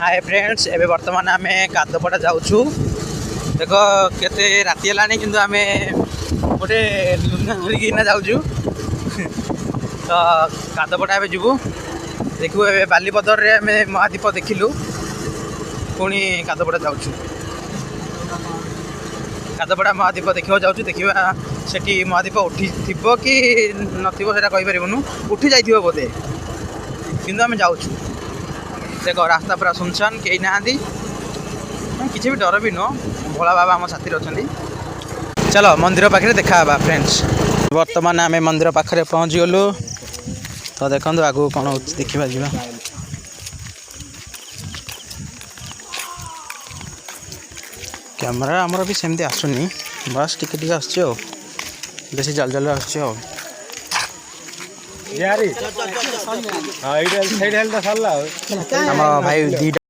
hi friends एबे वर्तमान आम कादपड़ा जाऊँ देख केते राति है कि आम गोटे लुना धरिकी जाऊँ तो कादपड़ा एवं जीवु देखू ए बालीपदर रे आम महादीप देखिलु पुणी कादपड़ा जाऊँ कादपड़ा महादीप देखा जाऊँ देखा सेठी महादीप उठी थी कि नथिबो सेटा कहि परिबनु उठी जाइथिबो बोधे किंतु आम जाऊँ देख रास्ता पूरा सुनसान कहीं ना किसी भी डर भी नुह भोला बाबा आम साथी अच्छा चलो मंदिर पाखे देखा फ्रेंड्स वर्तमान आम मंदिर पाखे पहुँच गलु तो देखो आगू कौन हो देखा जा कैमेरा आमर भी सेमती आसुनी बस टिके आसो बेसी जल जल आसो यारी हां इडल साइड हेल तो सरला हम भाई